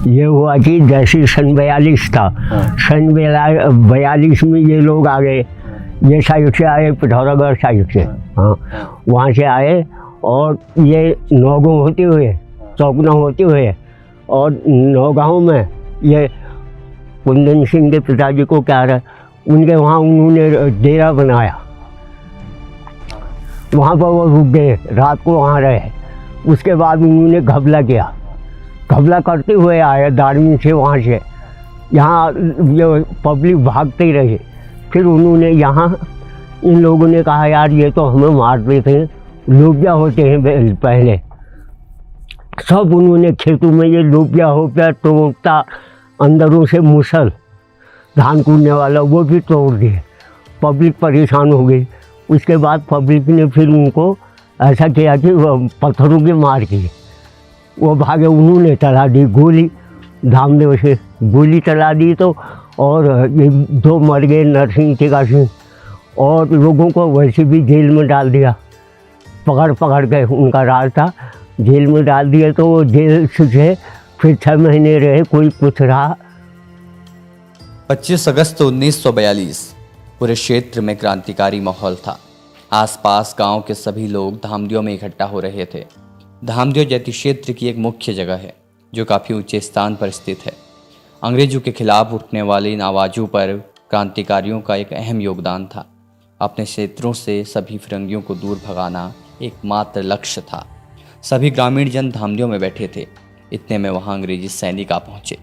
ये हुआ कि जैसे सन 42 था, सन 42 में ये लोग आ गए, ये साइड से आए, पिथौरागढ़ साइड से, हाँ वहाँ से आए और ये नौगांव होते हुए, चौकना होते हुए, और नौगांव में ये कुंदन सिंह के पिताजी को क्या रहा, उनके वहाँ उन्होंने डेरा बनाया, वहाँ पर वो रुक गए, रात को वहाँ रहे। उसके बाद उन्होंने घबला किया, घबला करते हुए आए दारमी से, वहाँ से यहाँ ये पब्लिक भागते ही रहे। फिर उन्होंने यहाँ इन लोगों ने कहा यार ये तो हमें मार देते हैं, लोबिया होते हैं पहले, सब उन्होंने खेतों में ये लोबिया होबिया तोड़ता, अंदरों से मुसल धान कूटने वाला वो भी तोड़ दिए। पब्लिक परेशान हो गई। उसके बाद पब्लिक ने फिर उनको ऐसा किया कि पत्थरों के मार के वो भागे, उन्होंने चला दी गोली, धामदेव से गोली चला दी तो, और ये 2 मर गए, नरसिंह टीका सिंह, और लोगों को वैसे भी जेल में डाल दिया, पकड़ के उनका राज था, जेल में डाल दिया। तो वो जेल से फिर 6 महीने रहे, कोई कुछ रहा। 25 अगस्त 1942 पूरे क्षेत्र में क्रांतिकारी माहौल था। आसपास गांव के सभी लोग धामदियों में इकट्ठा हो रहे थे। धामदियों जैती क्षेत्र की एक मुख्य जगह है जो काफ़ी ऊंचे स्थान पर स्थित है। अंग्रेजों के खिलाफ उठने वाली इन आवाज़ों पर क्रांतिकारियों का एक अहम योगदान था। अपने क्षेत्रों से सभी फिरंगियों को दूर भगाना एकमात्र लक्ष्य था। सभी ग्रामीण जन धामदियों में बैठे थे। इतने में वहाँ अंग्रेजी सैनिक आ पहुँचे।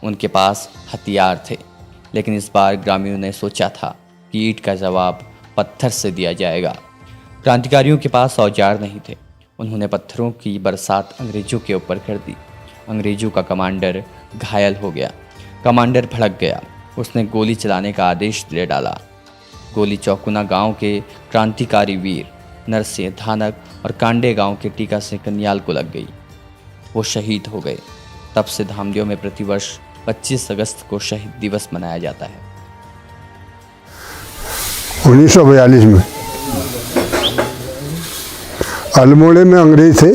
उनके पास हथियार थे, लेकिन इस बार ग्रामीणों ने सोचा था कि ईंट का जवाब पत्थर से दिया जाएगा। क्रांतिकारियों के पास औजार नहीं थे। उन्होंने पत्थरों की बरसात अंग्रेजों के ऊपर कर दी। अंग्रेजों का कमांडर घायल हो गया। कमांडर भड़क गया। उसने गोली चलाने का आदेश दे डाला। गोली चौकुना गांव के क्रांतिकारी वीर नरसिंह धानक और कांडे गांव के टीका सिंह कन्याल को लग गई। वो शहीद हो गए। तब से धामदियों में प्रतिवर्ष 25 अगस्त को शहीद दिवस मनाया जाता है। 1942 में अल्मोड़े में अंग्रेज थे।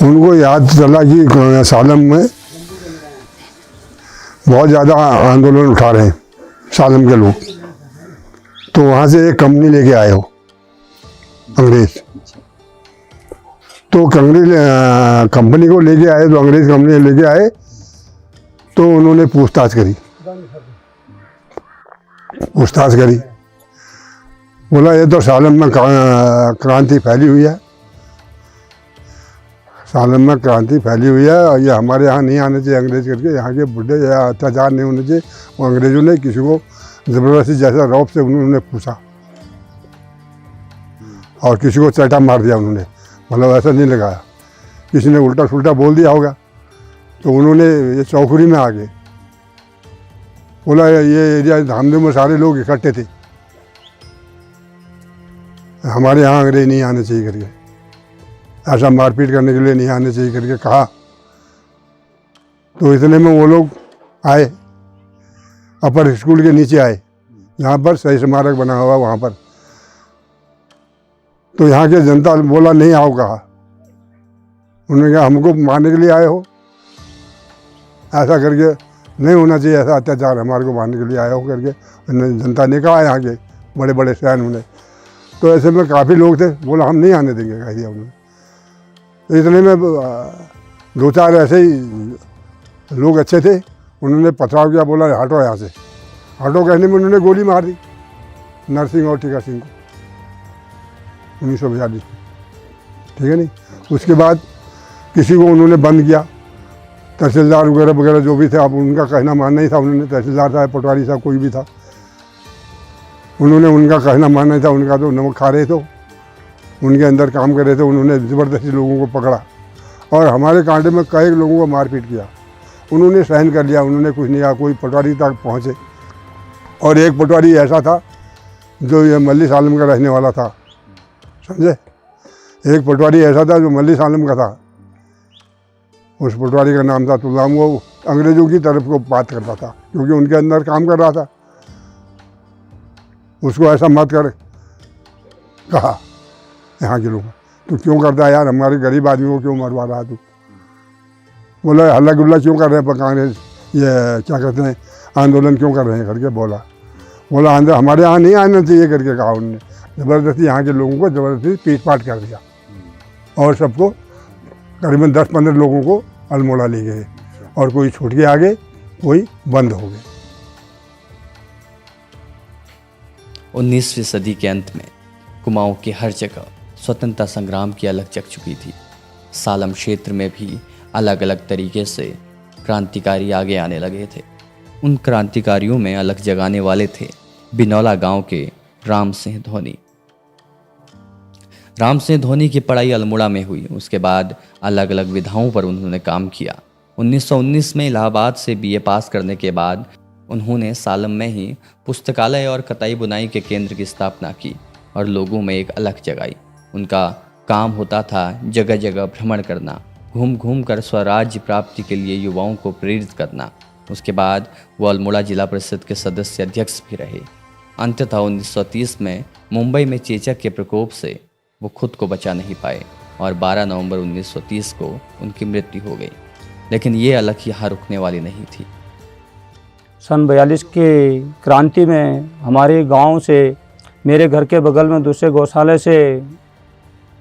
उनको याद चला कि सालम में बहुत ज़्यादा आंदोलन उठा रहे हैं सालम के लोग, तो वहाँ से एक कंपनी लेके आए हो अंग्रेज। तो कंपनी को लेके आए, तो अंग्रेज कंपनी लेके आए, तो उन्होंने पूछताछ करी। बोला ये तो सालम में क्रांति फैली हुई है, सालम में क्रांति फैली हुई है, और ये हमारे यहाँ नहीं आने चाहिए अंग्रेज करके, यहाँ के बुढ़े या अत्याचार नहीं होने चाहिए। और अंग्रेजों ने किसी को ज़बरदस्ती जैसा रौब से उन्होंने पूछा और किसी को चटा मार दिया उन्होंने, मतलब ऐसा नहीं लगाया, किसी ने उल्टा सुल्टा बोल दिया होगा। तो उन्होंने ये चौखुरी में आ गए, बोला ये एरिया धामदियों में सारे लोग इकट्ठे थे, हमारे यहाँ अंग्रेज नहीं आने चाहिए करके, ऐसा मारपीट करने के लिए नहीं आने चाहिए करके कहा। तो इतने में वो लोग आए, अपर स्कूल के नीचे आए, जहाँ पर शहीद स्मारक बना हुआ वहाँ पर। तो यहाँ के जनता बोला नहीं आओ, कहा। उन्होंने कहा हमको मारने के लिए आए हो, ऐसा करके नहीं होना चाहिए, ऐसा अत्याचार हमारे को मारने के लिए आए हो करके जनता ने कहा। यहाँ के बड़े बड़े शहर उन्हें, तो ऐसे में काफ़ी लोग थे, बोला हम नहीं आने देंगे, कह दिया उन्होंने। तो इतने में 2-4 ऐसे ही लोग अच्छे थे, उन्होंने पथराव किया, बोला हटो यहाँ से। हटो कहने में उन्होंने गोली मार दी नरसिंह और टीका सिंह को 1942 में, ठीक है नहीं। उसके बाद किसी को उन्होंने बंद किया, तहसीलदार वगैरह वगैरह जो भी थे, अब उनका कहना मानना ही था। उन्होंने तहसीलदार साहब, पटवारी साहब, कोई भी था, उन्होंने उनका कहना मानना ही था। उनका तो नमक खा रहे थे, उनके अंदर काम कर रहे थे। उन्होंने ज़बरदस्ती लोगों को पकड़ा और हमारे कांटे में कई लोगों को मारपीट किया। उन्होंने सहन कर लिया, उन्होंने कुछ नहीं कहा। कोई पटवारी तक पहुँचे, और एक पटवारी ऐसा था जो ये मल्ली सालम का रहने वाला था, समझे। एक पटवारी ऐसा था जो मल्ली सालम का था। उस पटवारी का नाम था तुलाम। वो अंग्रेज़ों की तरफ को बात करता था, क्योंकि उनके अंदर काम कर रहा था। उसको ऐसा मत कर कहा यहाँ के लोग, तो क्यों करता है यार, हमारे गरीब आदमी को क्यों मरवा रहा तू। बोला हल्ला गुल्ला क्यों कर रहे हैं कांग्रेस, ये क्या कहते हैं आंदोलन क्यों कर रहे हैं करके बोला अंदर हमारे यहाँ नहीं आना चाहिए करके कहा उन्होंने। ज़बरदस्ती यहाँ के लोगों को ज़बरदस्ती पीट पाट कर दिया और सबको करीबन 10-15 लोगों को अल्मोड़ा ले गए और कोई छूट के आगे, कोई बंद हो गए। 19वीं सदी के अंत में कुमाऊं की हर जगह स्वतंत्रता संग्राम की अलग जग चुकी थी। सालम क्षेत्र में भी अलग अलग तरीके से क्रांतिकारी आगे आने लगे थे। उन क्रांतिकारियों में अलग जगाने वाले थे बिनौला गांव के राम सिंह धोनी। राम सिंह धोनी की पढ़ाई अल्मोड़ा में हुई। उसके बाद अलग अलग विधाओं पर उन्होंने काम किया। 1919 में इलाहाबाद से बीए पास करने के बाद उन्होंने सालम में ही पुस्तकालय और कताई बुनाई के केंद्र की स्थापना की और लोगों में एक अलग जगाई। उनका काम होता था जगह जगह भ्रमण करना, घूम घूम कर स्वराज्य प्राप्ति के लिए युवाओं को प्रेरित करना। उसके बाद वो अल्मोड़ा जिला परिषद के सदस्य अध्यक्ष भी रहे। अंततः 1930 में मुंबई में चेचक के प्रकोप से वो खुद को बचा नहीं पाए और 12 नवंबर 1930 को उनकी मृत्यु हो गई। लेकिन ये अलग यहाँ रुकने वाली नहीं थी। सन 42 के क्रांति में हमारे गांव से मेरे घर के बगल में दूसरे गौशाले से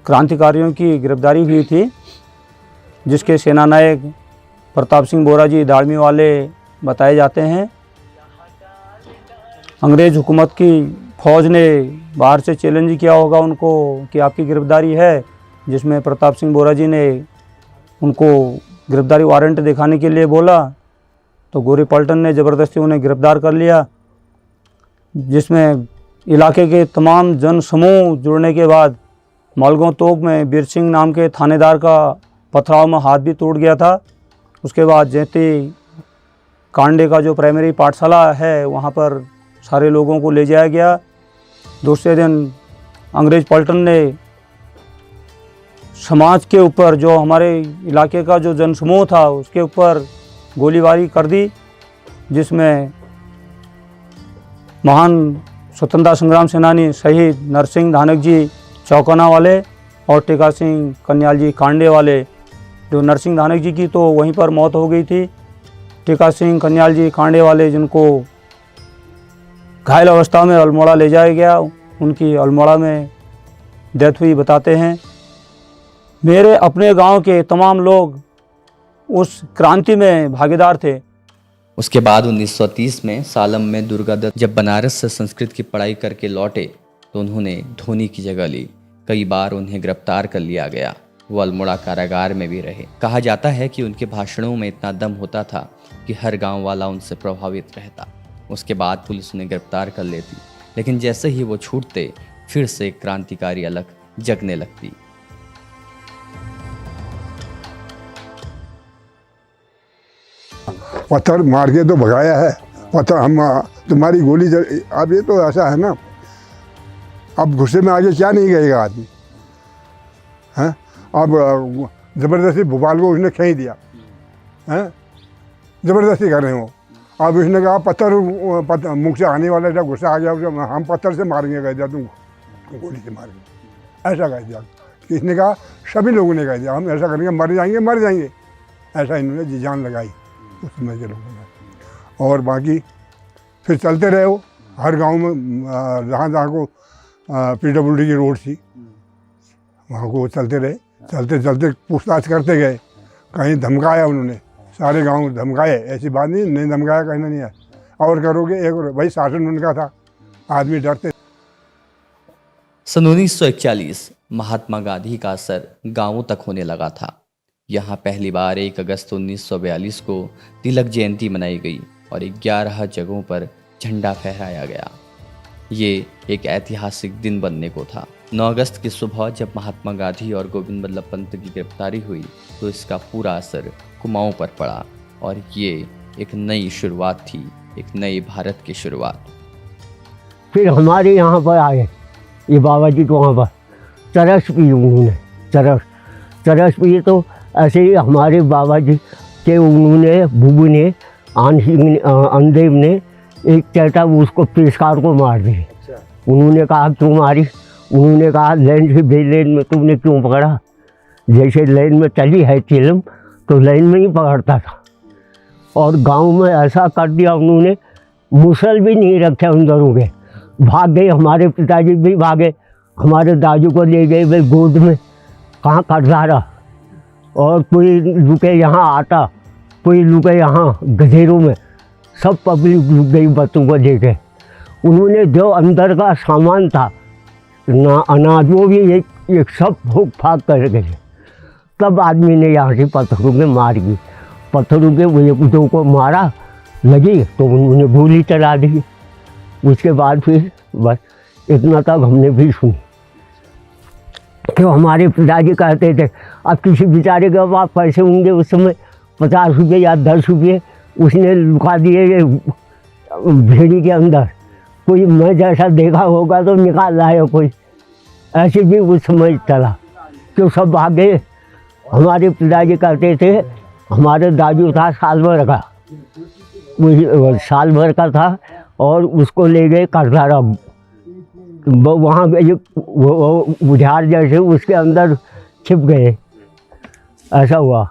क्रांतिकारियों की गिरफ्तारी हुई थी, जिसके सेनानायक प्रताप सिंह बोरा जी दाड़मी वाले बताए जाते हैं। अंग्रेज़ हुकूमत की फ़ौज ने बाहर से चैलेंज किया होगा उनको कि आपकी गिरफ्तारी है, जिसमें प्रताप सिंह बोरा जी ने उनको गिरफ्तारी वारंट दिखाने के लिए बोला, तो गोरी पलटन ने ज़बरदस्ती उन्हें गिरफ्तार कर लिया, जिसमें इलाके के तमाम जन समूह जुड़ने के बाद मालगांव तोप में वीर सिंह नाम के थानेदार का पथराव में हाथ भी टूट गया था। उसके बाद जैती कांडे का जो प्राइमरी पाठशाला है वहाँ पर सारे लोगों को ले जाया गया। दूसरे दिन अंग्रेज़ पलटन ने समाज के ऊपर, जो हमारे इलाके का जो जनसमूह था उसके ऊपर गोलीबारी कर दी, जिसमें महान स्वतंत्रता संग्राम सेनानी शहीद नरसिंह धानक जी चौकना वाले और टीका सिंह कन्याल जी कांडे वाले, जो नरसिंह धानक जी की तो वहीं पर मौत हो गई थी, टीका सिंह कन्याल जी कांडे वाले जिनको घायल अवस्था में अल्मोड़ा ले जाया गया, उनकी अल्मोड़ा में डेथ हुई बताते हैं। मेरे अपने गांव के तमाम लोग उस क्रांति में भागीदार थे। उसके बाद 1930 में सालम में दुर्गादत्त जब बनारस से संस्कृत की पढ़ाई करके लौटे तो उन्होंने धोनी की जगह ली। कई बार उन्हें गिरफ्तार कर लिया गया। वो अल्मोड़ा कारागार में भी रहे। कहा जाता है कि उनके भाषणों में इतना दम होता था कि हर गांव वाला उनसे प्रभावित रहता। उसके बाद पुलिस उन्हें गिरफ्तार कर लेती, लेकिन जैसे ही वो छूटते फिर से क्रांतिकारी अलग जगने लगती। पत्थर मार के तो भगाया है, पत्थर हम तुम्हारी गोली अब ये तो ऐसा है ना, अब गुस्से में आगे क्या नहीं कहेगा आदमी, हैं? अब ज़बरदस्ती भोपाल को उसने खींच दिया, हैं? ज़बरदस्ती कर रहे हो। अब उसने कहा पत्थर मुख से आने वाला था, गुस्सा आ गया, हम पत्थर से मारेंगे, कह दिया तुम गोली से मारेंगे, ऐसा कह दिया। किसने कहा? सभी लोगों ने कह दिया हम ऐसा करेंगे, मर जाएंगे, ऐसा इन्होंने जी जान लगाई उस समय के लोगों ने। और बाकी फिर चलते रहे हो हर गांव में, जहाँ को PWD की रोड थी वहाँ को चलते रहे, चलते पूछताछ करते गए। कहीं धमकाया उन्होंने, सारे गांव धमकाए, ऐसी बात नहीं धमकाया, कहना नहीं है। और करोगे एक भाई शासन उनका था, आदमी डरते। सन 1941 महात्मा गांधी का असर गांवों तक होने लगा था। यहाँ पहली बार 1 अगस्त 1942 को तिलक जयंती मनाई गई और 11 जगहों पर झंडा फहराया गया। ये एक ऐतिहासिक दिन बनने को था। 9 अगस्त की सुबह जब महात्मा गांधी और गोविंद बल्लभ पंत की गिरफ्तारी हुई तो इसका पूरा असर कुमाऊं पर पड़ा और ये एक नई शुरुआत थी, एक नई भारत की शुरुआत। फिर हमारे यहाँ पर आए ये बाबा जी, तो वहाँ पर चरस पी उन्होंने, चरस पी। तो ऐसे ही हमारे बाबा जी के उन्होंने बुबू ने अनदेव ने एक चैटा उसको पेशकार को मार दिए। उन्होंने कहा क्यों मारी? उन्होंने कहा लैंड से बेलेन में तुमने क्यों पकड़ा? जैसे लैंड में चली है चिलम तो लाइन में ही पकड़ता था। और गांव में ऐसा कर दिया उन्होंने, मुसल भी नहीं रखे उन दरों के। भाग गए, हमारे पिताजी भी भागे, हमारे दादू को ले गए वे गोद में, कहाँ कटघारा। और कोई रुके यहाँ आटा, कोई रुके यहाँ गधेरों में, सब पब्लिक रुक गई बच्चों को लेके। उन्होंने जो अंदर का सामान था ना, अनाज, वो भी एक सब फूक फाक कर गए। तब आदमी ने यहाँ से पत्थरों के मार की, पत्थरों के वो एक दो को मारा, लगी तो उन्होंने गोली चला दी। उसके बाद फिर बस इतना तक हमने भी सुनी। तो हमारे पिताजी कहते थे, अब किसी बेचारे के पास पैसे होंगे उस समय 50 रुपये या 10 रुपये, उसने लुका दिए भेड़ी के अंदर। कोई मैं जैसा देखा होगा तो निकाल लाया कोई, ऐसे भी उस समय चला। तो सब भागे। हमारे पिताजी कहते थे, हमारे दादू था साल भर का, वही साल भर का था, और उसको ले गए कटघारा। वहाँ वो बुझार जैसे उसके अंदर छिप गए, ऐसा हुआ।